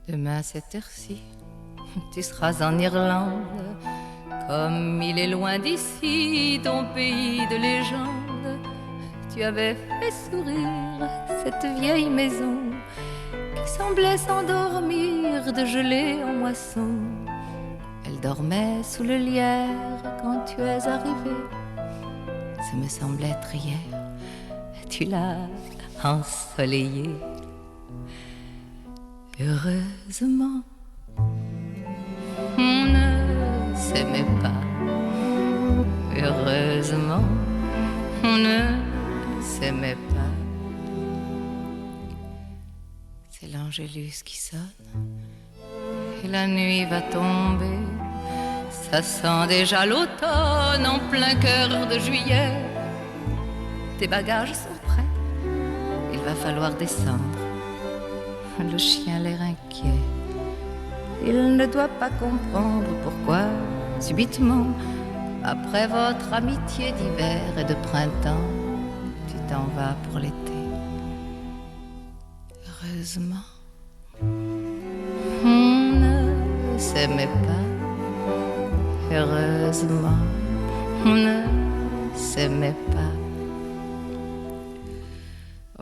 Demain cette heure-ci, tu seras en Irlande. Comme il est loin d'ici, ton pays de légende. Tu avais fait sourire cette vieille maison qui semblait s'endormir de gelée en moisson. Elle dormait sous le lierre quand tu es arrivé. Ça me semble être hier. Tu l'as ensoleillée. Heureusement, on ne s'aimait pas. Heureusement, on ne s'aimait pas. C'est l'Angélus qui sonne et la nuit va tomber. Ça sent déjà l'automne en plein cœur de juillet. Tes bagages sont prêts, il va falloir descendre. Le chien a l'air inquiet. Il ne doit pas comprendre pourquoi, subitement, après votre amitié d'hiver et de printemps, tu t'en vas pour l'été. Heureusement, on ne s'aimait pas. Heureusement, on ne s'aimait pas.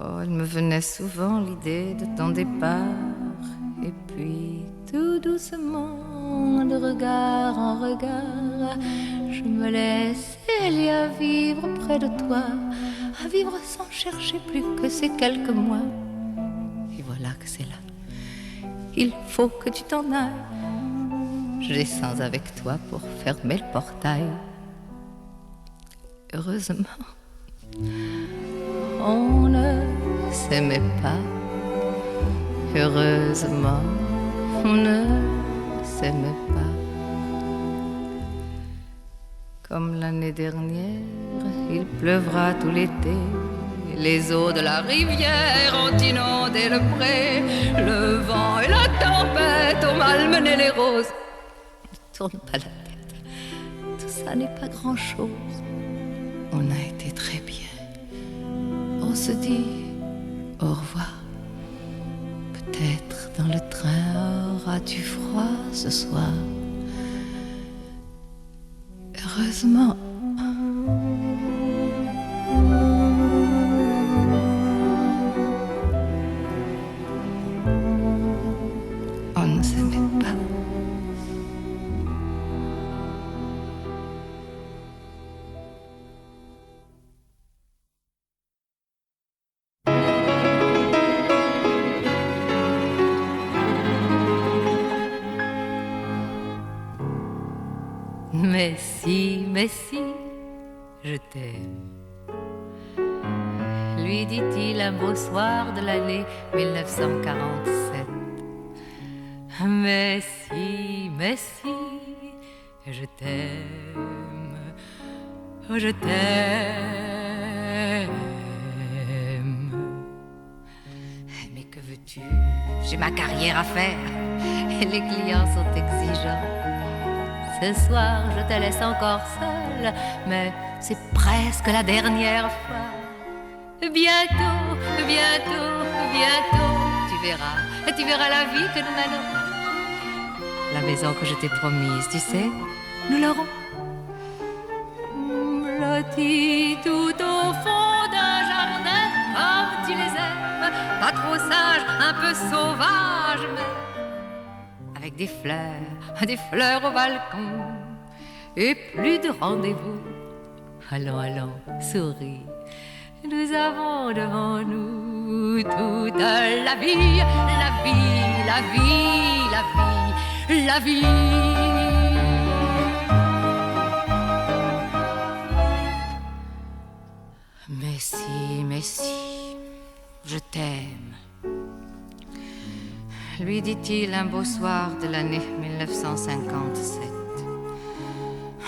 Oh, il me venait souvent l'idée de ton départ. Et puis, tout doucement, de regard en regard, je me laissais aller à vivre près de toi, à vivre sans chercher plus que ces quelques mois. Et voilà que c'est là. Il faut que tu t'en ailles. Je descends avec toi pour fermer le portail. Heureusement, on ne s'aimait pas. Heureusement, on ne s'aimait pas. Comme l'année dernière, il pleuvra tout l'été. Les eaux de la rivière ont inondé le pré. Le vent et la tempête ont malmené les roses. Ne tourne pas la tête, tout ça n'est pas grand-chose. On a été très bien. On se dit au revoir. Peut-être dans le train auras-tu froid ce soir. Heureusement, on ne s'aimait pas. Mais si, je t'aime, lui dit-il un beau soir de l'année 1947. Mais si, je t'aime, oh je t'aime. Mais que veux-tu? J'ai ma carrière à faire et les clients sont exigeants. Ce soir, je te laisse encore seule, mais c'est presque la dernière fois. Bientôt, tu verras la vie que nous mènerons. La maison que je t'ai promise, tu sais, nous l'aurons. Lotis tout au fond d'un jardin, comme tu les aimes, pas trop sage, un peu sauvage, mais avec des fleurs au balcon et plus de rendez-vous. Allons, souris, nous avons devant nous toute la vie, la vie. Mais si, je t'aime, lui dit-il un beau soir de l'année 1957.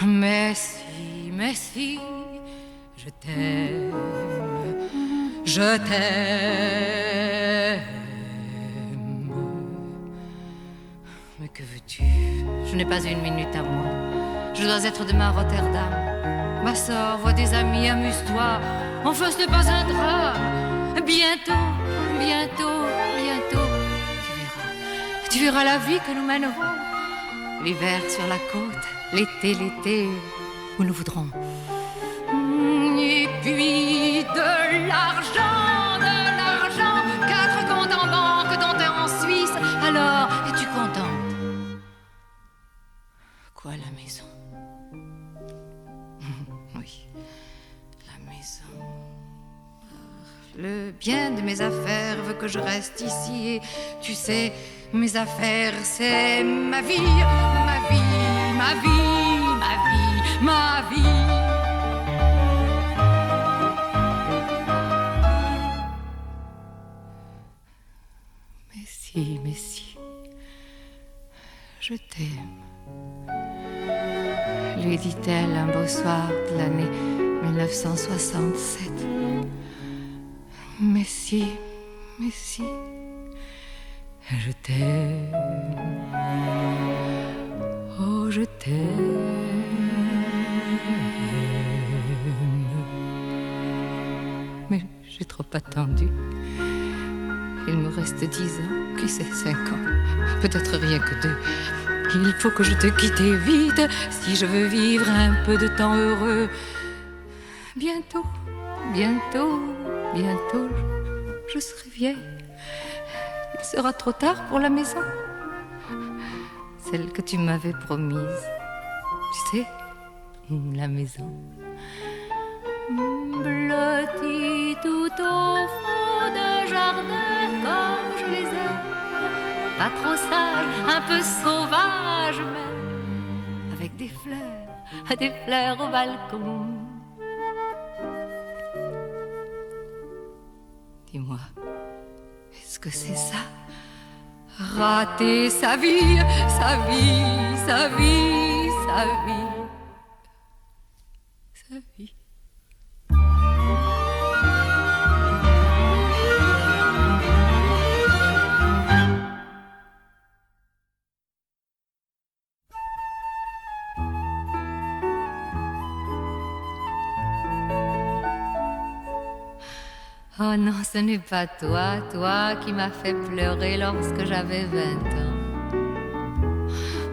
Mais si, je t'aime. Mais que veux-tu? Je n'ai pas une minute à moi. Je dois être demain à Rotterdam. Ma sœur, vois des amis, amuse-toi. Enfin, ce n'est pas un drame. Bientôt, Tu verras la vie que nous mènerons. L'hiver sur la côte, l'été où nous voudrons. Et puis de l'argent, 4 comptes en banque, dont un en Suisse. Alors, es-tu contente? Quoi, la maison? Oui, la maison. Le bien de mes affaires veut que je reste ici. Et tu sais, mes affaires, c'est ma vie, ma vie, ma vie, ma vie, ma vie. Mais si, je t'aime, lui dit-elle un beau soir de l'année 1967. Mais si, je t'aime, oh je t'aime. Mais j'ai trop attendu. Il me reste 10 ans, qui sait, 5 ans, peut-être rien que 2. Il faut que je te quitte vite si je veux vivre un peu de temps heureux. Bientôt, je serai vieille. Il sera trop tard pour la maison, celle que tu m'avais promise. Tu sais, la maison. Blottie tout au fond d'un jardin comme je les aime, pas trop sage, un peu sauvage même, avec des fleurs au balcon. Dis-moi, est-ce que c'est ça? Rater sa vie, sa vie, sa vie, sa vie, sa vie. Oh non, ce n'est pas toi qui m'as fait pleurer lorsque j'avais 20 ans.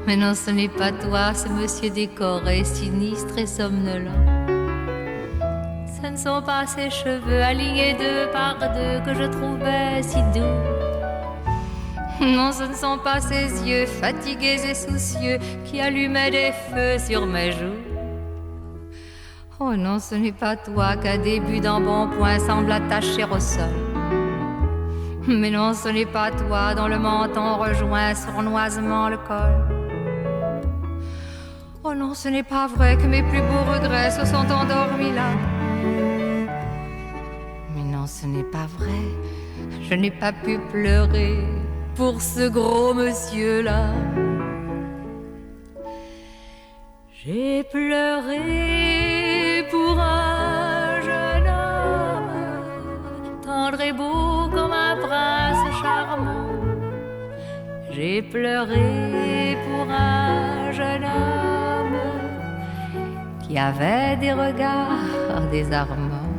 Mais non, ce n'est pas toi, ce monsieur décoré, sinistre et somnolent. Ce ne sont pas ses cheveux alignés 2 par 2 que je trouvais si doux. Non, ce ne sont pas ses yeux fatigués et soucieux qui allumaient des feux sur mes joues. Oh non, ce n'est pas toi qu'un début d'embonpoint semble attacher au sol. Mais non, ce n'est pas toi dont le menton rejoint sournoisement le col. Oh non, ce n'est pas vrai que mes plus beaux regrets se sont endormis là. Mais non, ce n'est pas vrai, je n'ai pas pu pleurer pour ce gros monsieur-là. J'ai pleuré pour un jeune homme, tendre et beau comme un prince charmant. J'ai pleuré pour un jeune homme qui avait des regards désarmants.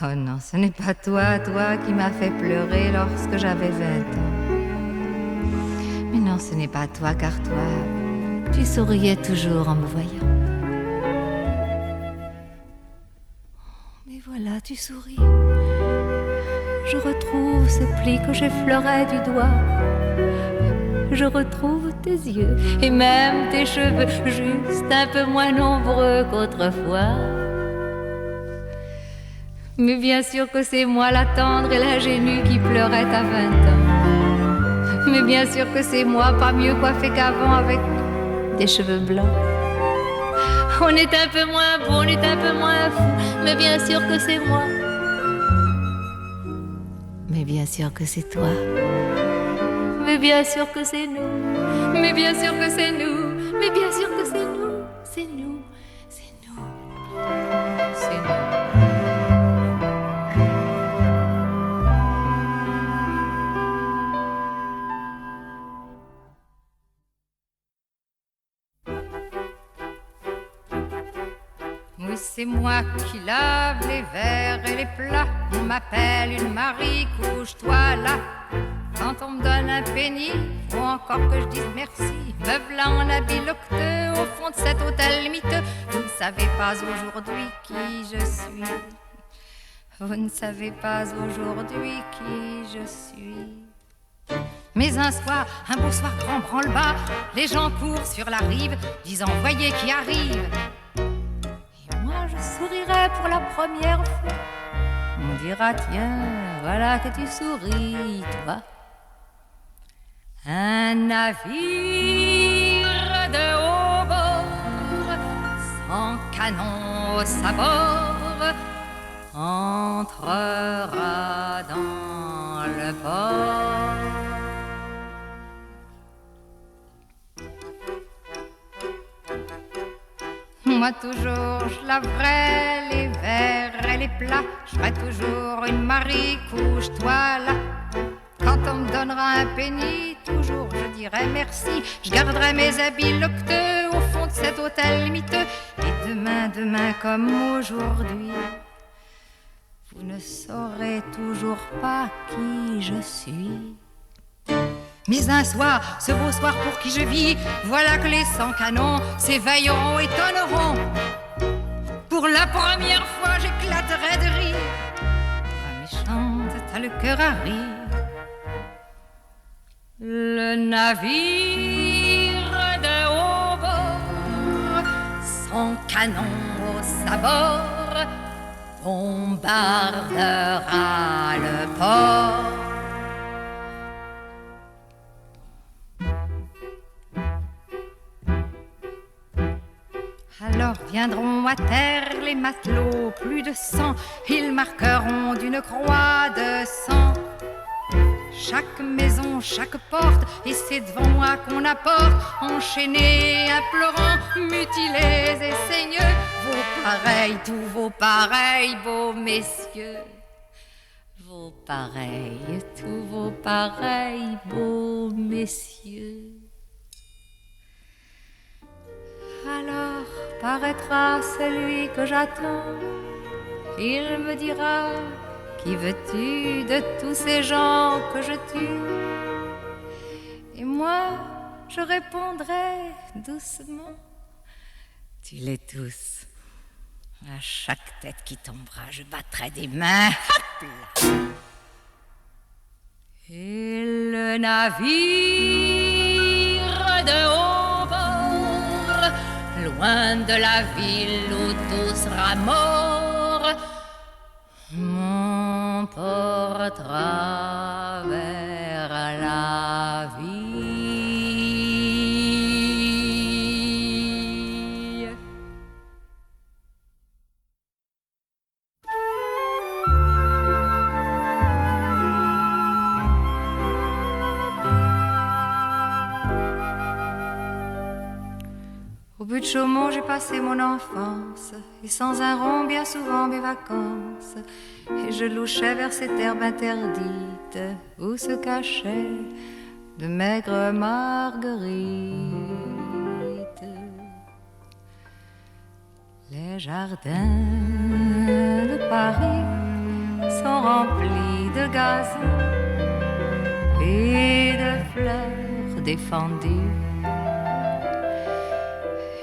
Oh non, ce n'est pas toi qui m'as fait pleurer lorsque j'avais 20 ans. Mais non, ce n'est pas toi, car toi, tu souriais toujours en me voyant. Mais voilà, tu souris. Je retrouve ce pli que j'effleurais du doigt. Je retrouve tes yeux et même tes cheveux, juste un peu moins nombreux qu'autrefois. Mais bien sûr que c'est moi la tendre et l'ingénue qui pleurait à 20 ans. Mais bien sûr que c'est moi, pas mieux coiffée qu'avant, avec des cheveux blancs. On est un peu moins beau, on est un peu moins fou, mais bien sûr que c'est moi. Mais bien sûr que c'est toi. Mais bien sûr que c'est nous. Mais bien sûr que c'est nous. Mais bien sûr que c'est nous. C'est nous. C'est nous. C'est nous. Oui, c'est moi qui lave les verres et les plats. On m'appelle une Marie, couche-toi là. Quand on me donne un penny, faut encore que je dise merci. Me v'là en habit locteux au fond de cet hôtel miteux. Vous ne savez pas aujourd'hui qui je suis. Vous ne savez pas aujourd'hui qui je suis. Mais un soir, un beau soir grand branle-bas, les gens courent sur la rive, disant voyez qui arrive. Et moi je sourirai pour la première fois. On dira tiens, voilà que tu souris, toi. Un navire de haut bord, sans canon au sabord, entrera dans le port. Moi toujours je laverai les verres et les plats. Je ferai toujours une Marie, couche-toi là. Quand on me donnera un penny, toujours je dirai merci. Je garderai mes habits locteux au fond de cet hôtel miteux. Et demain, demain comme aujourd'hui, vous ne saurez toujours pas qui je suis. Mais un soir, ce beau soir pour qui je vis, voilà que les 100 canons s'éveilleront et tonneront. Pour la première fois, j'éclaterai de rire. Ah, méchante, t'as le cœur à rire. Le navire de haut bord, son canon au sabord, bombardera le port. Alors viendront à terre les matelots, plus de 100, ils marqueront d'une croix de sang chaque maison, chaque porte, et c'est devant moi qu'on apporte, enchaînés, implorants, mutilés et saigneux, vos pareils, tous vos pareils, beaux messieurs. Vos pareils, tous vos pareils, beaux messieurs. Alors paraîtra celui que j'attends. Il me dira, qui veux-tu de tous ces gens que je tue? Et moi, je répondrai doucement, tu les tous. À chaque tête qui tombera, je battrai des mains. Hop là. Et le navire de haut bord, loin de la ville où tout sera mort, m'emportera vers la vie. Au but de Chaumont, j'ai passé mon enfance, et sans un rond, bien souvent mes vacances. Et je louchais vers cette herbe interdite, où se cachaient de maigres marguerites. Les jardins de Paris sont remplis de gazons et de fleurs défendues,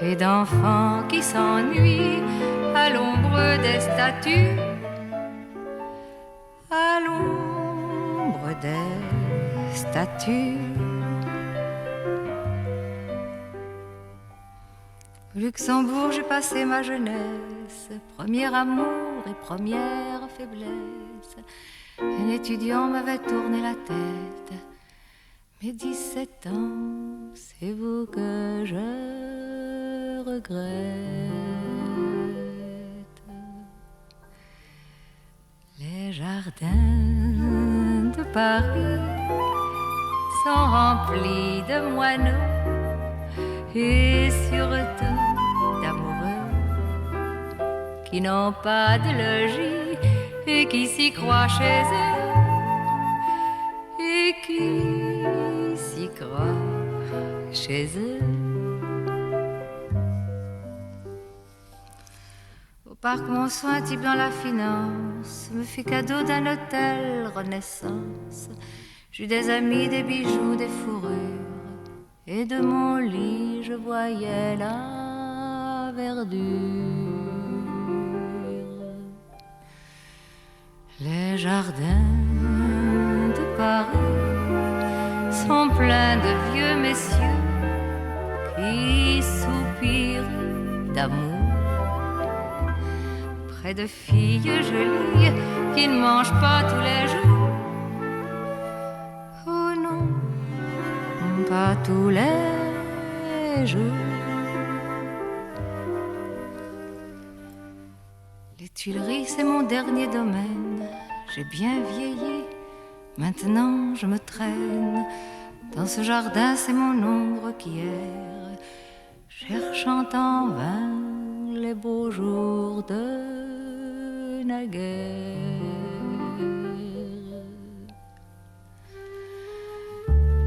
et d'enfants qui s'ennuient à l'ombre des statues, à l'ombre des statues. Au Luxembourg, j'ai passé ma jeunesse, premier amour et première faiblesse. Un étudiant m'avait tourné la tête. Mes 17 ans, c'est vous que je regrette. Les jardins de Paris sont remplis de moineaux et surtout d'amoureux qui n'ont pas de logis et qui s'y croient chez eux et qui s'y croient chez eux. Au parc Monceau, un type dans la finance enfance me fit cadeau d'un hôtel Renaissance. J'eus des amis, des bijoux, des fourrures, et de mon lit je voyais la verdure. Les jardins de Paris sont pleins de vieux messieurs qui soupirent d'amour près de filles jolies qui ne mangent pas tous les jours. Oh non, pas tous les jours. Les Tuileries, c'est mon dernier domaine. J'ai bien vieilli, maintenant je me traîne. Dans ce jardin, c'est mon ombre qui erre, cherchant en vain les beaux jours de naguère.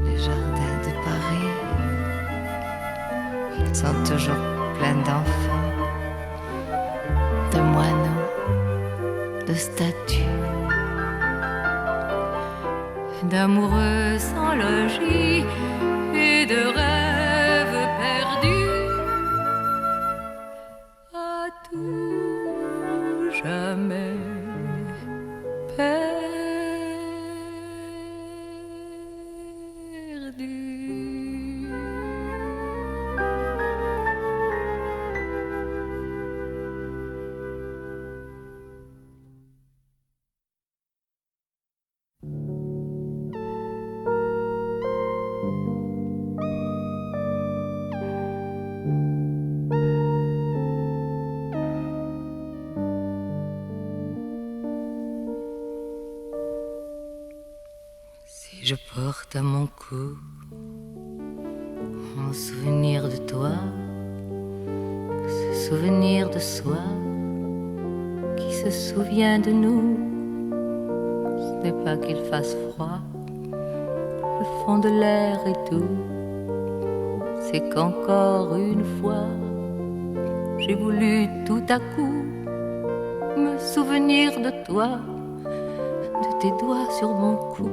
Les jardins de Paris, ils sont toujours pleins d'enfants, de moineaux, de statues, d'amoureux sans logis et de rêves perdus. À tout jamais perdus. Je porte à mon cou un souvenir de toi, ce souvenir de soi qui se souvient de nous. Ce n'est pas qu'il fasse froid, le fond de l'air est doux. C'est qu'encore une fois, j'ai voulu tout à coup me souvenir de toi, de tes doigts sur mon cou.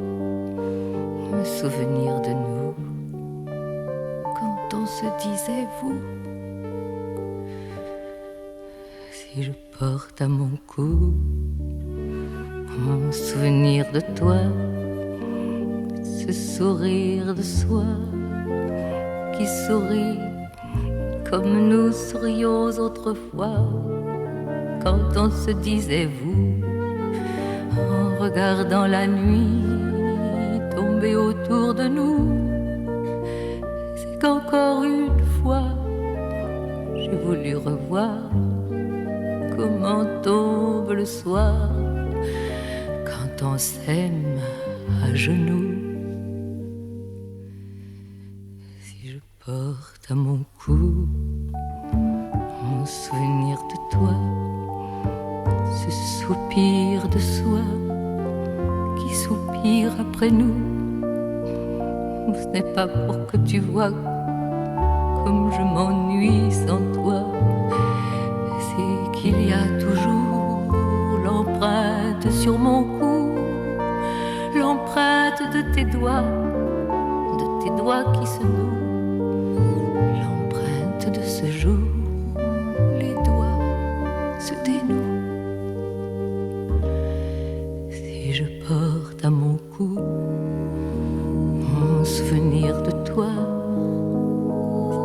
Me souvenir de nous quand on se disait vous. Si je porte à mon cou un souvenir de toi, ce sourire de soi qui sourit comme nous sourions autrefois quand on se disait vous, en regardant la nuit tomber autour de nous. C'est qu'encore une fois, j'ai voulu revoir comment tombe le soir quand on s'aime à genoux. Si je porte à mon cou mon souvenir de toi, ce soupir de soi qui soupire après nous, ce n'est pas pour que tu vois comme je m'ennuie sans toi. C'est qu'il y a toujours l'empreinte sur mon cou, l'empreinte de tes doigts qui se nouent, l'empreinte de ce jour où les doigts se dénouent. Si je porte à mon cou un souvenir de toi,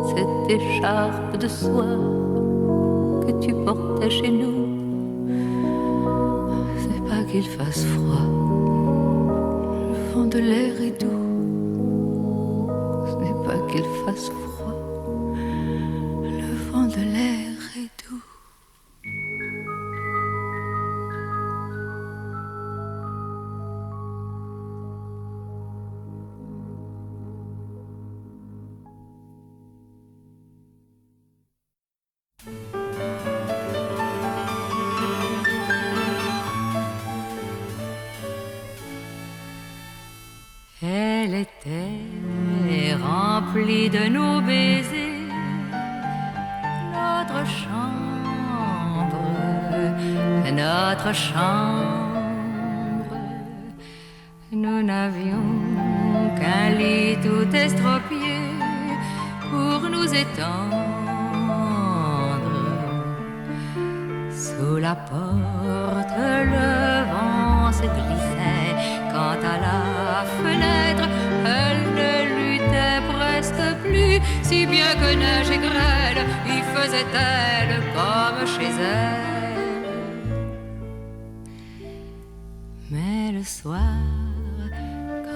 cette écharpe de soie que tu portais chez nous, c'est pas qu'il fasse froid, le vent de l'air est doux, ce n'est pas qu'il fasse froid, le vent de l'air est doux. Elle était remplie de nos baisers, notre chambre notre chambre. Nous n'avions qu'un lit tout estropié pour nous étendre. Sous la porte, le vent se glissait. Quant à la fenêtre, elle ne luttait presque plus. Si bien que neige et grêle, y faisait-elle comme chez elle. Mais le soir,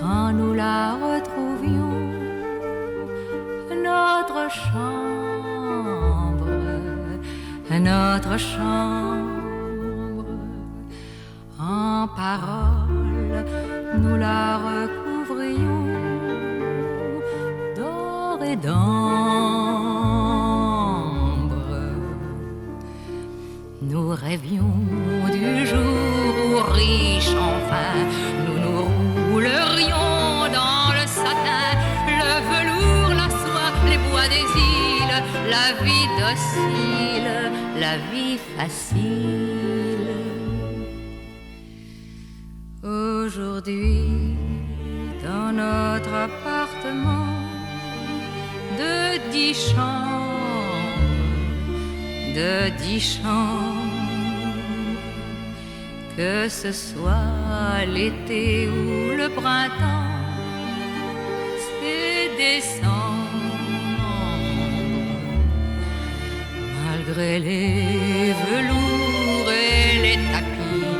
quand nous la retrouvions, notre chambre, en paroles, nous la recouvrions d'or et d'ambre. Nous rêvions du jour où, riches enfin, nous nous roulerions dans le satin, le velours, la soie, les bois des îles, la vie docile, la vie facile. Aujourd'hui, dans notre appartement de 10 chambres, que ce soit l'été ou le printemps, c'est décembre. Malgré les velours et les tapis,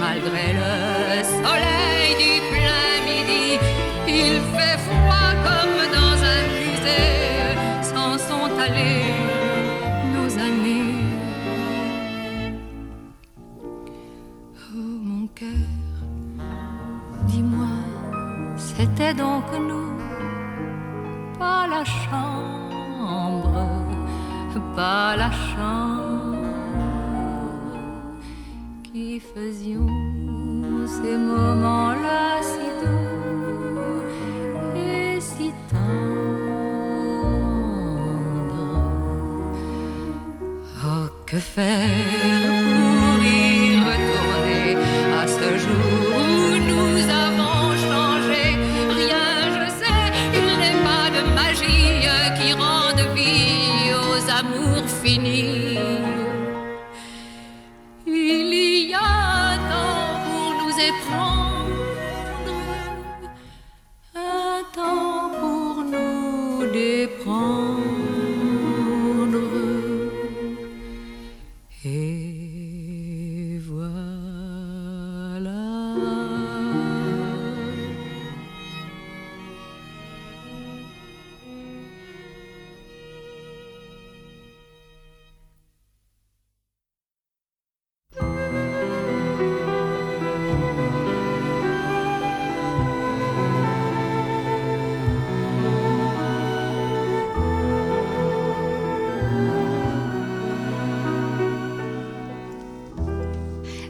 malgré le soleil du plein midi, il fait froid comme dans un musée. S'en sont allées nos années. Oh mon cœur, dis-moi, c'était donc nous, pas la chambre, pas la chambre, qui faisions ces moments-là si doux et si tendres. Oh, que faire pour y retourner à ce jour où nous avons changé? Rien, je sais, il n'est pas de magie qui rende vie aux amours finis. Il y a un temps pour nous éprendre, un temps pour nous déprendre. Et voilà.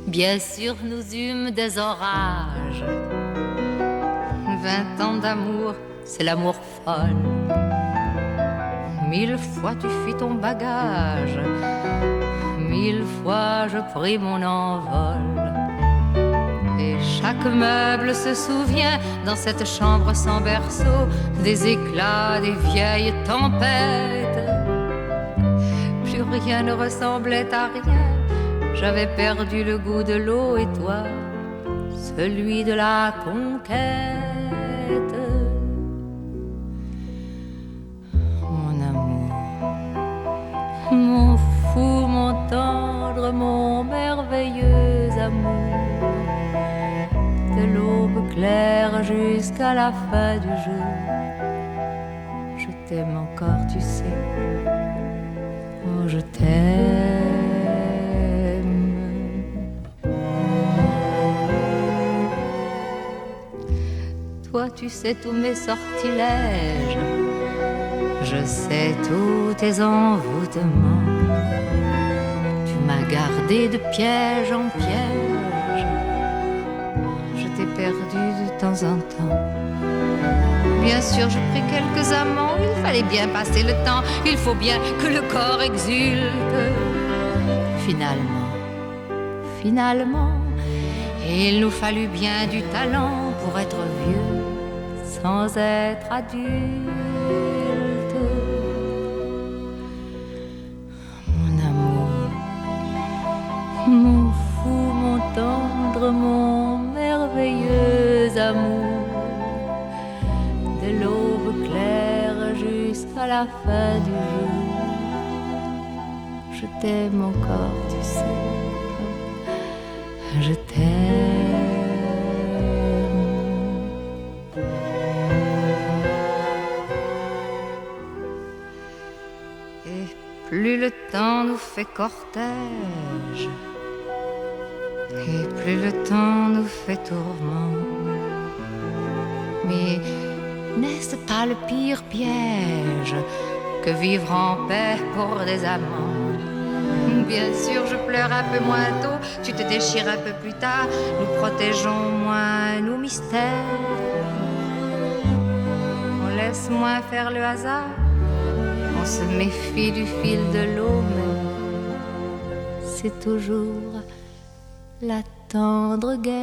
Bien sûr, nous eûmes des orages. 20 ans d'amour, c'est l'amour folle. 1000 fois tu fis ton bagage, 1000 fois je pris mon envol. Et chaque meuble se souvient dans cette chambre sans berceau des éclats des vieilles tempêtes. Plus rien ne ressemblait à rien. J'avais perdu le goût de l'eau et toi, celui de la conquête. Mon amour, mon fou, mon tendre, mon merveilleux amour, de l'aube claire jusqu'à la fin du jour. Je t'aime encore, tu sais, oh je t'aime. Toi, tu sais tous mes sortilèges, je sais tous tes envoûtements. Tu m'as gardé de piège en piège, je t'ai perdu de temps en temps. Bien sûr, j'ai pris quelques amants, il fallait bien passer le temps. Il faut bien que le corps exulte. Finalement, finalement, il nous fallut bien du talent pour être vieux sans être adulte. Mon amour, mon fou, mon tendre, mon merveilleux amour, de l'aube claire jusqu'à la fin du jour, je t'aime encore, tu sais, je t'aime. Et plus le temps nous fait cortège, et plus le temps nous fait tourment, mais n'est-ce pas le pire piège que vivre en paix pour des amants? Bien sûr, je pleure un peu moins tôt, tu te déchires un peu plus tard, nous protégeons moins nos mystères, on laisse moins faire le hasard, on se méfie du fil de l'eau, mais c'est toujours la tendre guerre.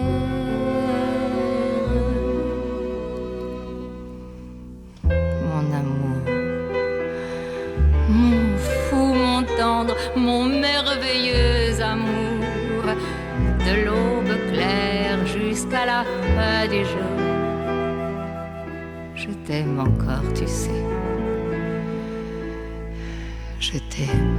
Mon amour, mon fou, mon tendre, mon merveilleux amour, de l'aube claire jusqu'à la fin du jour, je t'aime encore, tu sais, je t'aime.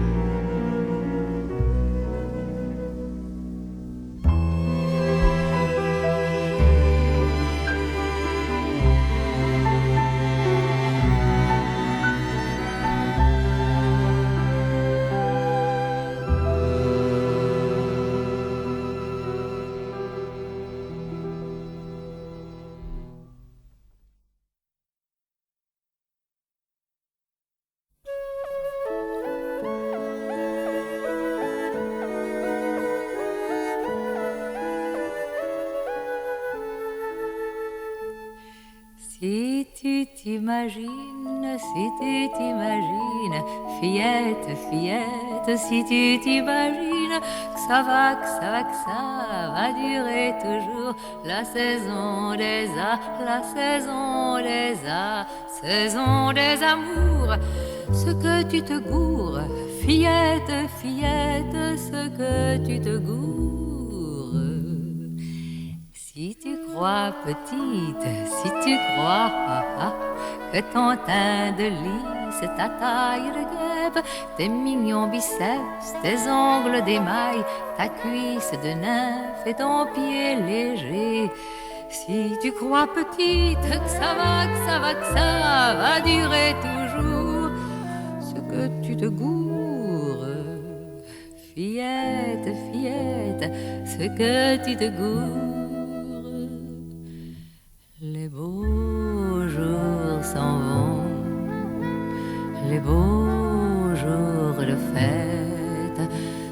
Si tu t'imagines, fillette, fillette, si tu t'imagines que ça va, que ça va, que ça va durer toujours, la saison la saison saison des amours, ce que tu te gourres, fillette, fillette, ce que tu te gourres. Si tu crois petite, si tu crois que ton teint de lys, ta taille de guêpe, tes mignons biceps, tes ongles d'émail, ta cuisse de nymphe et ton pied léger, si tu crois petite que ça va, que ça va, que ça va durer toujours, ce que tu te gourres, fillette, fillette, ce que tu te gourres. Les beaux jours s'en vont, les beaux jours de fête,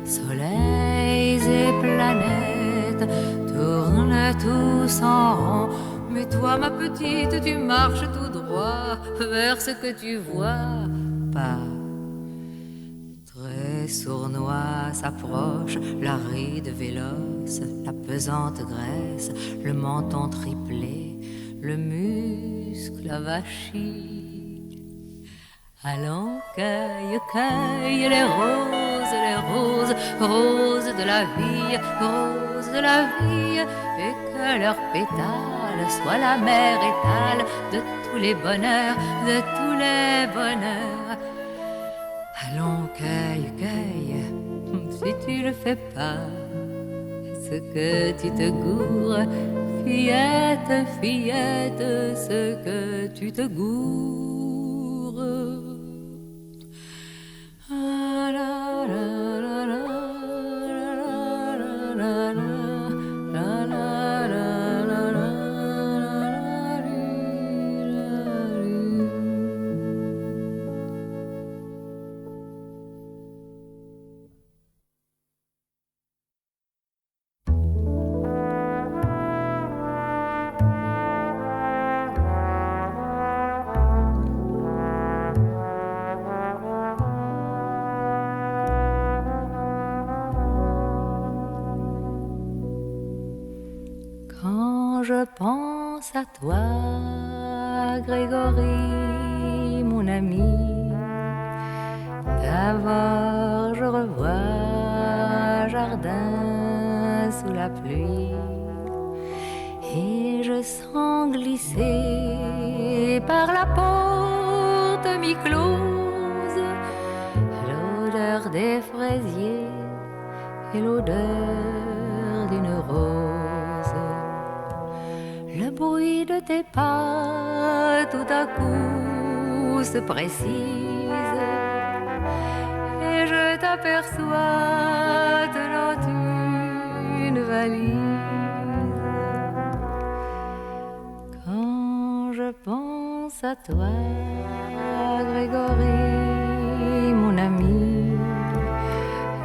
soleils et planètes tournent tous en rond. Mais toi, ma petite, tu marches tout droit vers ce que tu vois pas. Très sournois s'approche la ride véloce, la pesante graisse, le menton triplé, le muscle avachi. Allons, cueille, cueille les roses, roses de la vie, roses de la vie, et que leurs pétales soient la mer étale de tous les bonheurs, de tous les bonheurs. Allons, cueille, cueille, si tu le fais pas, ce que tu te gourres, fillette, fillette, ce que tu te gourres. pense à toi, Grégory, mon ami. D'abord je revois un jardin sous la pluie et je sens glisser par la porte mi-close l'odeur des fraisiers et l'odeur d'une rose. Le bruit de tes pas tout à coup se précise et je t'aperçois tenant une valise. Quand je pense à toi, Grégory, mon ami,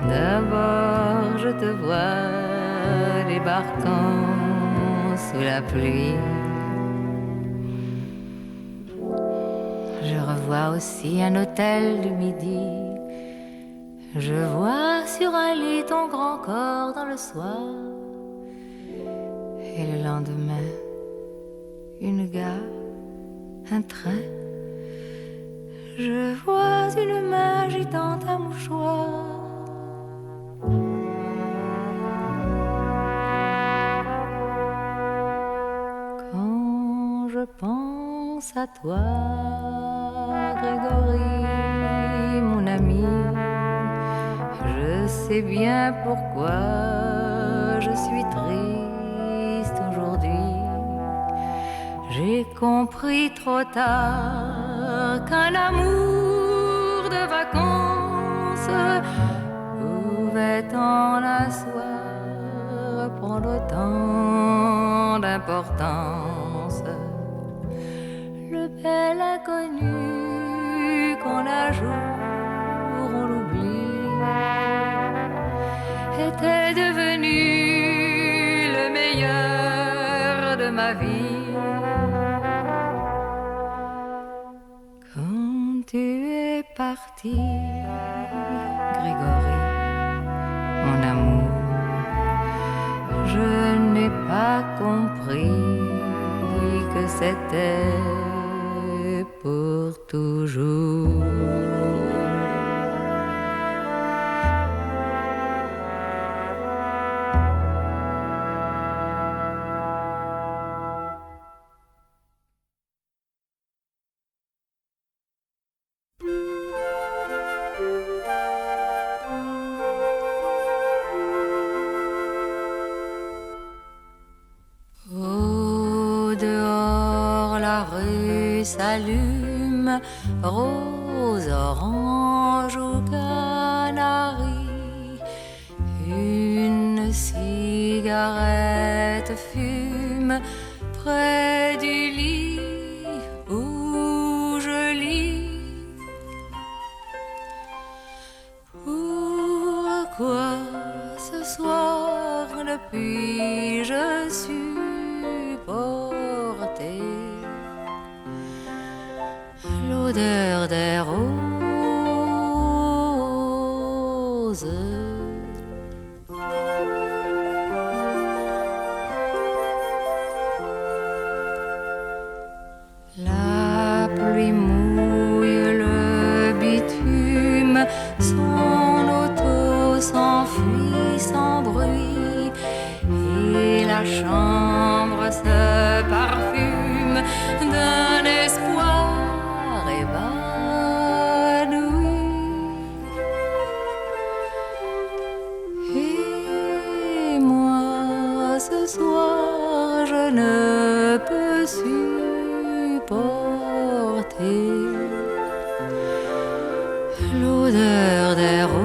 d'abord je te vois débarquant sous la pluie. Je revois aussi un hôtel du midi. Je vois sur un lit ton grand corps dans le soir. Et le lendemain, une gare, un train. Je vois une main agitant un mouchoir. Quand je pense à toi, Grégory, mon ami, je sais bien pourquoi je suis triste aujourd'hui. J'ai compris trop tard qu'un amour de vacances pouvait en un soir prendre autant d'importance. Le bel inconnu qu'on un jour on l'oublie était devenu le meilleur de ma vie. Quand tu es parti, Grégory, mon amour, je n'ai pas compris que c'était pour toujours. S'allume, rose, orange ou canari. Une cigarette fume près du lit où je lis. Pourquoi ce soir ne puis-je supporter l'odeur des roses? La pluie mouille le bitume, son auto s'enfuit sans bruit et la chambre se parfume d'un espoir évanoui. Et moi, ce soir, je ne peux supporter l'odeur des roses.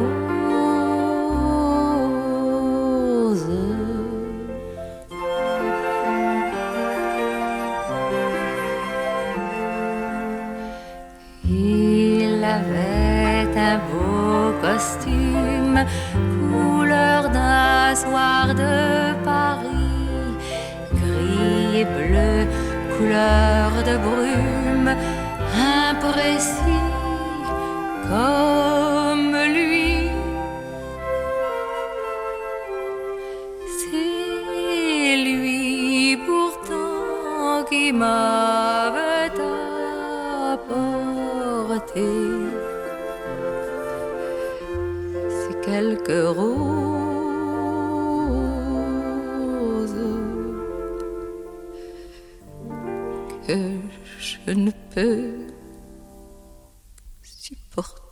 Il avait un beau costume, couleur d'un soir de Paris, gris et bleu, couleur de brume, imprécis comme lui. C'est lui pourtant m'avait apporté ces quelques roses que je ne peux supporter.